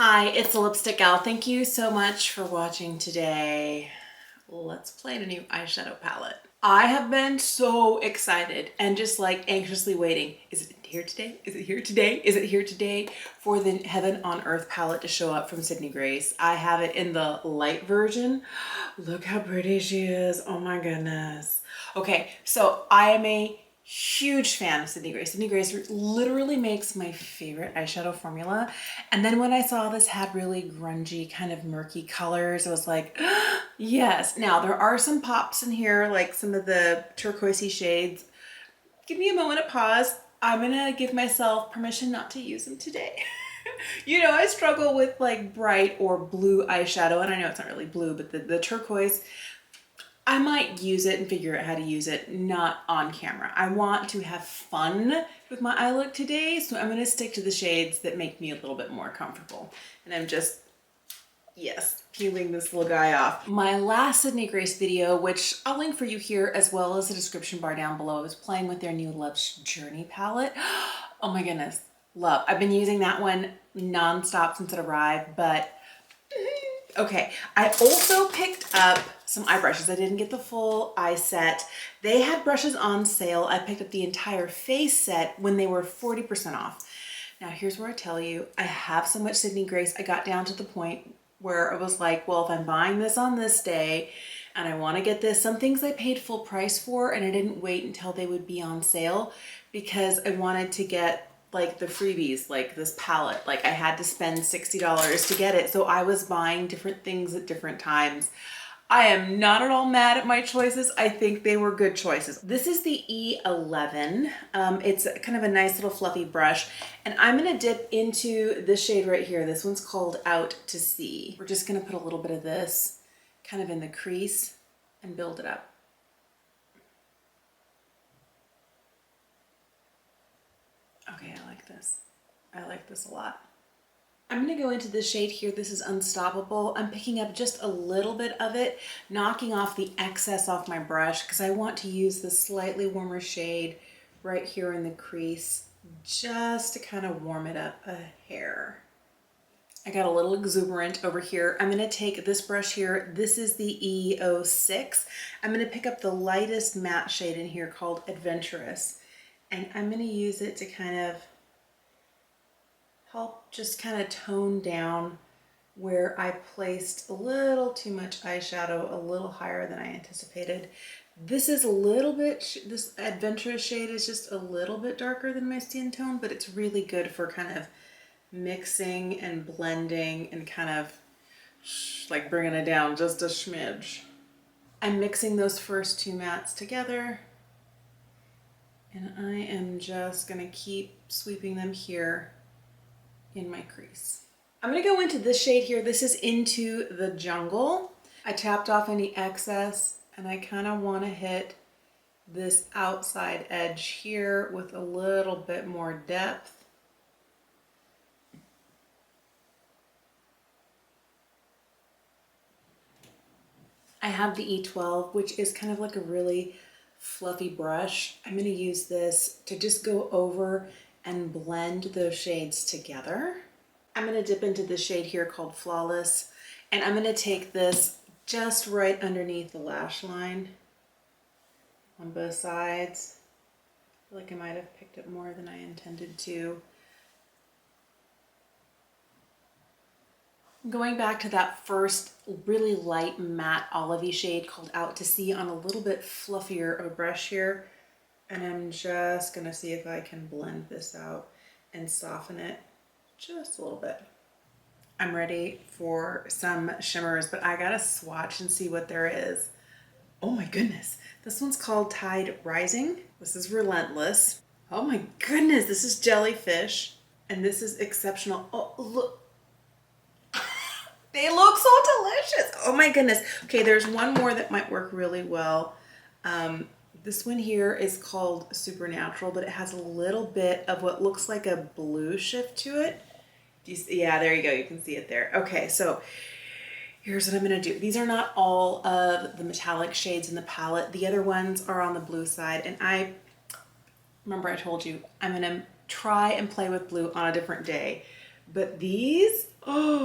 Hi, it's the Lipstick Gal. Thank you so much for watching today. Let's play a new eyeshadow palette. I have been so excited and just like anxiously waiting. Is it here today? Is it here today? Is it here today for the Heaven on Earth palette to show up from Sydney Grace? I have it in the light version. Look how pretty she is. Oh my goodness. Okay, so I am a huge fan of Sydney Grace. Sydney Grace literally makes my favorite eyeshadow formula. And then when I saw this had really grungy, kind of murky colors, I was like, yes. Now there are some pops in here, like some of the turquoisey shades. Give me a moment of pause. I'm gonna give myself permission not to use them today. You know, I struggle with like bright or blue eyeshadow, and I know it's not really blue, but the turquoise, I might use it and figure out how to use it, not on camera. I want to have fun with my eye look today, so I'm gonna stick to the shades that make me a little bit more comfortable. And I'm just, yes, peeling this little guy off. My last Sydney Grace video, which I'll link for you here as well as the description bar down below, I was playing with their new Lush Journey palette. Oh my goodness, love. I've been using that one nonstop since it arrived, but okay, I also picked up some eye brushes. I didn't get the full eye set. They had brushes on sale. I picked up the entire face set when they were 40% off. Now here's where I tell you, I have so much Sydney Grace. I got down to the point where I was like, well, if I'm buying this on this day and I want to get this, some things I paid full price for and I didn't wait until they would be on sale because I wanted to get like the freebies, like this palette. Like I had to spend $60 to get it. So I was buying different things at different times. I am not at all mad at my choices. I think they were good choices. This is the E11. It's kind of a nice little fluffy brush. And I'm gonna dip into this shade right here. This one's called Out to Sea. We're just gonna put a little bit of this kind of in the crease and build it up. Okay, I like this. I like this a lot. I'm gonna go into this shade here. This is Unstoppable. I'm picking up just a little bit of it, knocking off the excess off my brush because I want to use the slightly warmer shade right here in the crease just to kind of warm it up a hair. I got a little exuberant over here. I'm gonna take this brush here. This is the E06. I'm gonna pick up the lightest matte shade in here called Adventurous. And I'm gonna use it to kind of help just kind of tone down where I placed a little too much eyeshadow a little higher than I anticipated. This is a little bit, this Adventurous shade is just a little bit darker than my skin tone, but it's really good for kind of mixing and blending and kind of like bringing it down just a smidge. I'm mixing those first two mattes together. And I am just gonna keep sweeping them here in my crease. I'm gonna go into this shade here. This is Into the Jungle. I tapped off any excess and I kind of wanna hit this outside edge here with a little bit more depth. I have the E12, which is kind of like a really fluffy brush. I'm going to use this to just go over and blend those shades together. I'm going to dip into this shade here called Flawless, and I'm going to take this just right underneath the lash line on both sides. I feel like I might have picked up more than I intended to. Going back to that first really light matte olivey shade called Out to Sea on a little bit fluffier of a brush here. And I'm just gonna see if I can blend this out and soften it just a little bit. I'm ready for some shimmers, but I gotta swatch and see what there is. Oh my goodness. This one's called Tide Rising. This is Relentless. Oh my goodness, this is Jellyfish. And this is Exceptional. Oh, look. They look so delicious. Oh my goodness. Okay, there's one more that might work really well. This one here is called Supernatural, but it has a little bit of what looks like a blue shift to it. Do you see? Yeah, there you go. You can see it there. Okay, so here's what I'm going to do. These are not all of the metallic shades in the palette. The other ones are on the blue side. And I remember I told you I'm going to try and play with blue on a different day. But these, oh,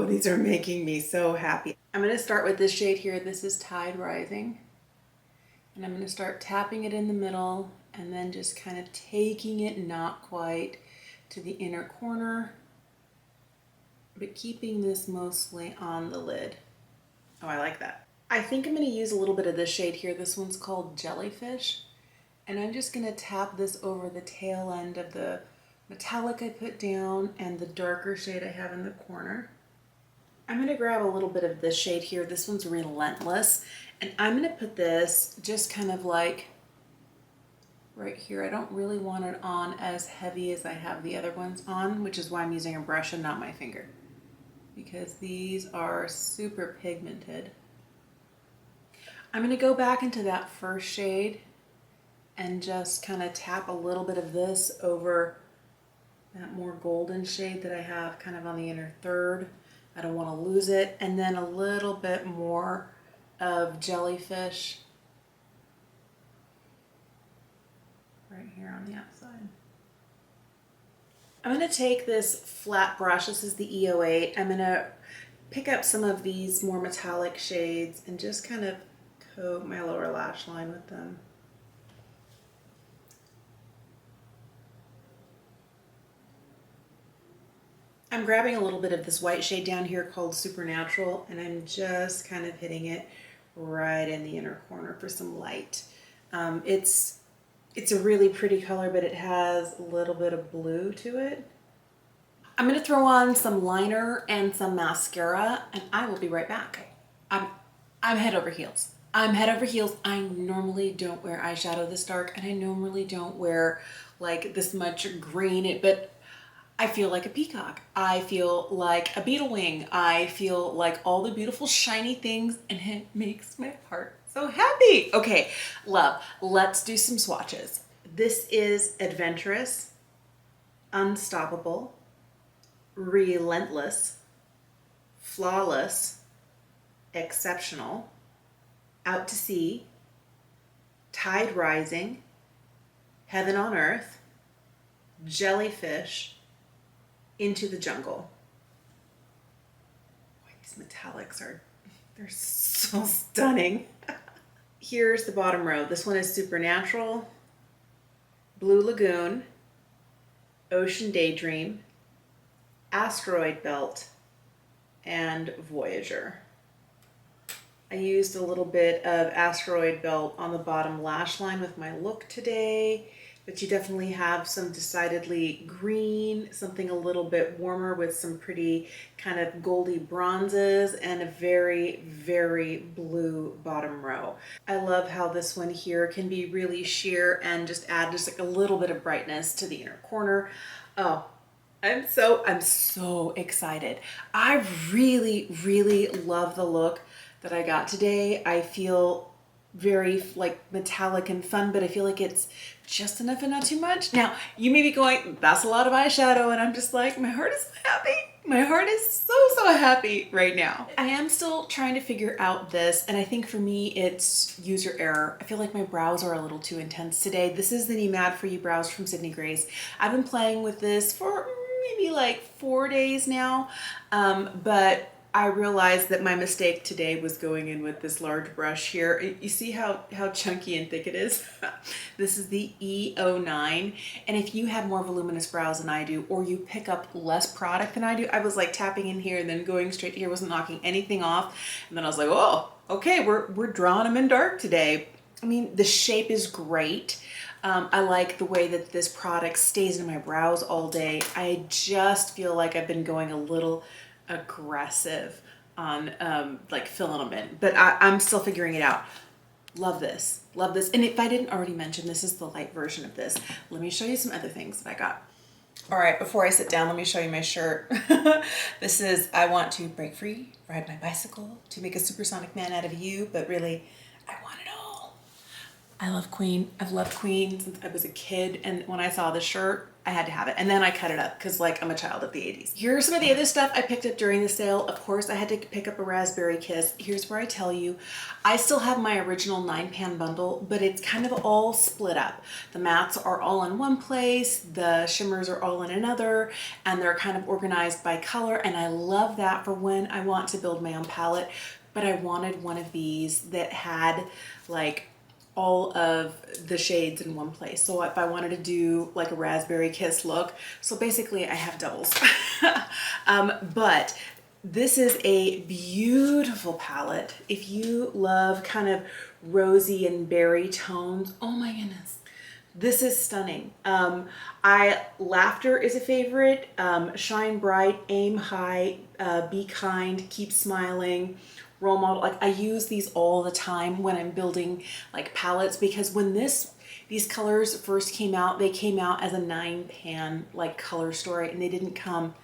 these are making me so happy. I'm going to start with this shade here. This is Tide Rising. And I'm going to start tapping it in the middle and then just kind of taking it, not quite, to the inner corner, but keeping this mostly on the lid. Oh, I like that. I think I'm going to use a little bit of this shade here. This one's called Jellyfish. And I'm just going to tap this over the tail end of the metallic I put down and the darker shade I have in the corner. I'm going to grab a little bit of this shade here. This one's Relentless. And I'm going to put this just kind of like right here. I don't really want it on as heavy as I have the other ones on, which is why I'm using a brush and not my finger, because these are super pigmented. I'm going to go back into that first shade and just kind of tap a little bit of this over that more golden shade that I have kind of on the inner third. I don't want to lose it. And then a little bit more of Jellyfish right here on the outside. I'm going to take this flat brush. This is the EO8. I'm going to pick up some of these more metallic shades and just kind of coat my lower lash line with them. I'm grabbing a little bit of this white shade down here called Supernatural, and I'm just kind of hitting it right in the inner corner for some light. It's a really pretty color, but it has a little bit of blue to it. I'm going to throw on some liner and some mascara, and I will be right back. I'm head over heels. I'm head over heels. I normally don't wear eyeshadow this dark, and I normally don't wear like this much green, but I feel like a peacock. I feel like a beetle wing. I feel like all the beautiful shiny things, and it makes my heart so happy. Okay, love, let's do some swatches. This is Adventurous, Unstoppable, Relentless, Flawless, Exceptional, Out to Sea, Tide Rising, Heaven on Earth, Jellyfish, Into the Jungle. Boy, these metallics they're so stunning. Here's the bottom row. This one is Supernatural, Blue Lagoon, Ocean Daydream, Asteroid Belt, and Voyager. I used a little bit of Asteroid Belt on the bottom lash line with my look today, but you definitely have some decidedly green, something a little bit warmer with some pretty kind of goldy bronzes, and a very, very blue bottom row. I love how this one here can be really sheer and just add just like a little bit of brightness to the inner corner. Oh, I'm so excited. I really, really love the look that I got today. I feel very like metallic and fun, but I feel like it's just enough and not too much. Now, you may be going, that's a lot of eyeshadow, and I'm just like, my heart is so happy. My heart is so happy right now. I am still trying to figure out this, and I think for me, it's user error. I feel like my brows are a little too intense today. This is the new Mad For You brows from Sydney Grace. I've been playing with this for maybe like 4 days now, but I realized that my mistake today was going in with this large brush here. You see how chunky and thick it is? This is the E09. And if you have more voluminous brows than I do, or you pick up less product than I do, I was like tapping in here and then going straight to here, wasn't knocking anything off. And then I was like, oh, okay, we're drawing them in dark today. I mean, the shape is great. I like the way that this product stays in my brows all day. I just feel like I've been going a little aggressive on like filling them in, but I'm still figuring it out. Love this, love this. And if I didn't already mention, this is the light version of this. Let me show you some other things that I got. All right, before I sit down, let me show you my shirt. This is I Want to Break Free, Ride My Bicycle, to Make a Supersonic Man Out of You, but really, I want it all. I love Queen. I've loved Queen since I was a kid, and when I saw the shirt, I had to have it. And then I cut it up because like I'm a child of the 80s. Here's some of the other stuff I picked up during the sale. Of course, I had to pick up a Raspberry Kiss. Here's where I tell you, I still have my original 9-pan bundle, but it's kind of all split up. The mattes are all in one place, the shimmers are all in another, and they're kind of organized by color. And I love that for when I want to build my own palette. But I wanted one of these that had like all of the shades in one place. So if I wanted to do like a Raspberry Kiss look, so basically I have doubles. But this is a beautiful palette. If you love kind of rosy and berry tones, oh my goodness, this is stunning. Laughter is a favorite. Shine bright, aim high, be kind, keep smiling. Role model, like I use these all the time when I'm building like palettes, because when these colors first came out, they came out as a 9-pan like color story, and they didn't come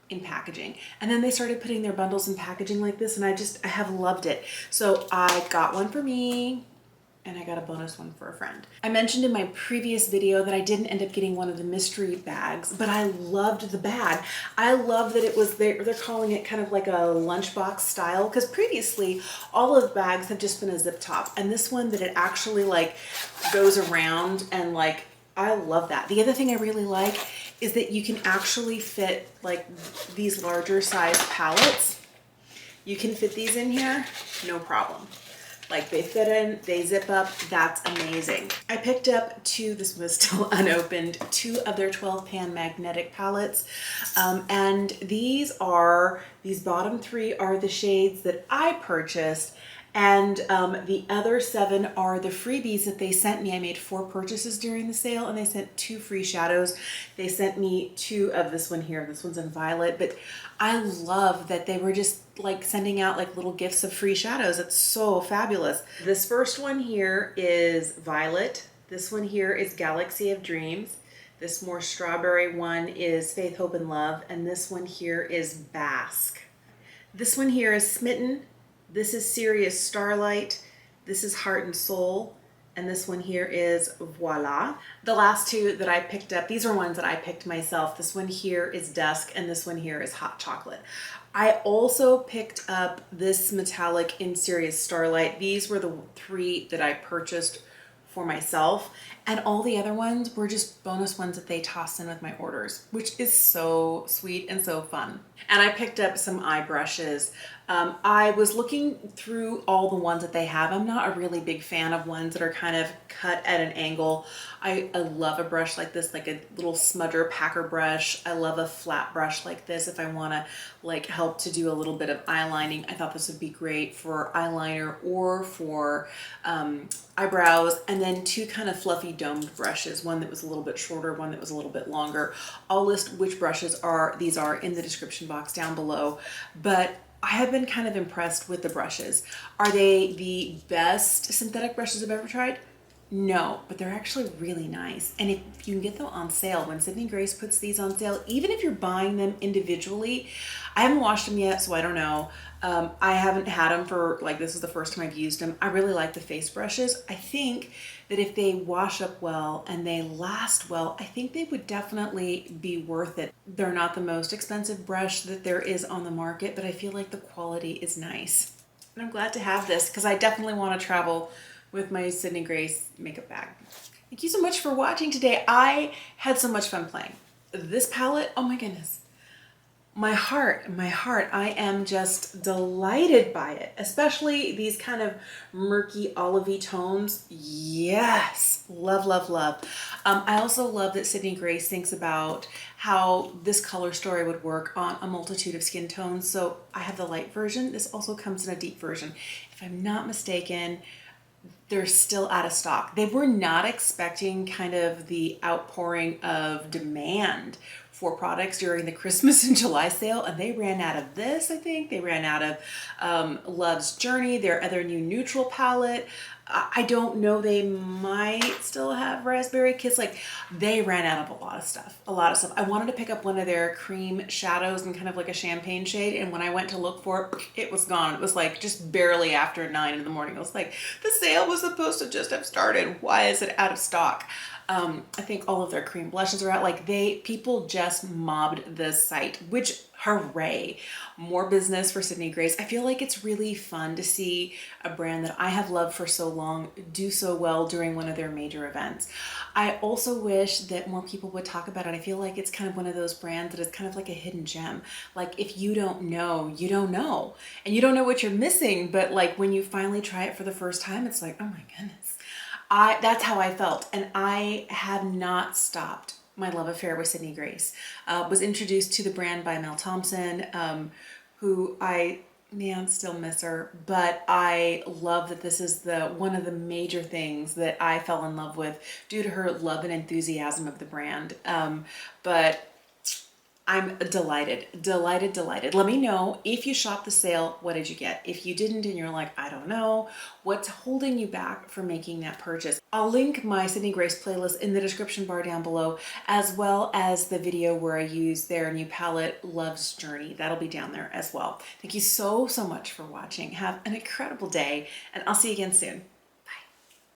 in packaging. And then they started putting their bundles in packaging like this, and I have loved it. So I got one for me, and I got a bonus one for a friend. I mentioned in my previous video that I didn't end up getting one of the mystery bags, but I loved the bag. I love that it was, they're calling it kind of like a lunchbox style, because previously all of the bags have just been a zip top, and this one that it actually like goes around, and like, I love that. The other thing I really like is that you can actually fit like these larger size palettes. You can fit these in here, no problem. Like they fit in, they zip up, that's amazing. I picked up this was still unopened, 2 of their 12-pan magnetic palettes. And these bottom 3 are the shades that I purchased. And the other 7 are the freebies that they sent me. I made 4 purchases during the sale, and they sent 2 free shadows. They sent me 2 of this one here. This one's in violet, but I love that they were just like sending out like little gifts of free shadows. It's so fabulous. This first one here is violet. This one here is Galaxy of Dreams. This more strawberry one is Faith, Hope, and Love. And this one here is Basque. This one here is Smitten. This is Serious Starlight. This is Heart and Soul. And this one here is Voila. The last 2 that I picked up, these are ones that I picked myself. This one here is Dusk, and this one here is Hot Chocolate. I also picked up this metallic in Serious Starlight. These were the 3 that I purchased for myself, and all the other ones were just bonus ones that they tossed in with my orders, which is so sweet and so fun. And I picked up some eye brushes. I was looking through all the ones that they have. I'm not a really big fan of ones that are kind of cut at an angle. I love a brush like this, like a little smudger packer brush. I love a flat brush like this if I want to like help to do a little bit of eyelining. I thought this would be great for eyeliner or for eyebrows. And then 2 kind of fluffy domed brushes, one that was a little bit shorter, one that was a little bit longer. I'll list which brushes these are in the description box down below. But I have been kind of impressed with the brushes. Are they the best synthetic brushes I've ever tried? No, but they're actually really nice. And if you can get them on sale, when Sydney Grace puts these on sale, even if you're buying them individually, I haven't washed them yet, so I don't know. I haven't had them for, like, this is the first time I've used them. I really like the face brushes. I think that if they wash up well and they last well, I think they would definitely be worth it. They're not the most expensive brush that there is on the market, but I feel like the quality is nice. And I'm glad to have this because I definitely want to travel with my Sydney Grace makeup bag. Thank you so much for watching today. I had so much fun playing. This palette, oh my goodness. My heart, I am just delighted by it, especially these kind of murky olivey tones. Yes, love, love, love. I also love that Sydney Grace thinks about how this color story would work on a multitude of skin tones. So I have the light version. This also comes in a deep version. If I'm not mistaken, they're still out of stock. They were not expecting kind of the outpouring of demand for products during the Christmas and July sale, and they ran out of this, I think. They ran out of Love's Journey, their other new neutral palette. I don't know, they might still have Raspberry Kiss. Like, they ran out of a lot of stuff. I wanted to pick up one of their cream shadows in kind of like a champagne shade, and when I went to look for it, it was gone. It was like just barely after 9 in the morning. I was like, the sale was supposed to just have started. Why is it out of stock? I think all of their cream blushes are out. Like people just mobbed the site, which hooray, more business for Sydney Grace. I feel like it's really fun to see a brand that I have loved for so long do so well during one of their major events. I also wish that more people would talk about it. I feel like it's kind of one of those brands that is kind of like a hidden gem. Like if you don't know, you don't know. And you don't know what you're missing, but like when you finally try it for the first time, it's like, oh my goodness. That's how I felt, and I have not stopped my love affair with Sydney Grace. Was introduced to the brand by Mel Thompson, who I still miss her, but I love that this is one of the major things that I fell in love with due to her love and enthusiasm of the brand. But I'm delighted, delighted, delighted. Let me know if you shopped the sale, what did you get? If you didn't and you're like, I don't know, what's holding you back from making that purchase? I'll link my Sydney Grace playlist in the description bar down below, as well as the video where I use their new palette, Love's Journey. That'll be down there as well. Thank you so, so much for watching. Have an incredible day, and I'll see you again soon.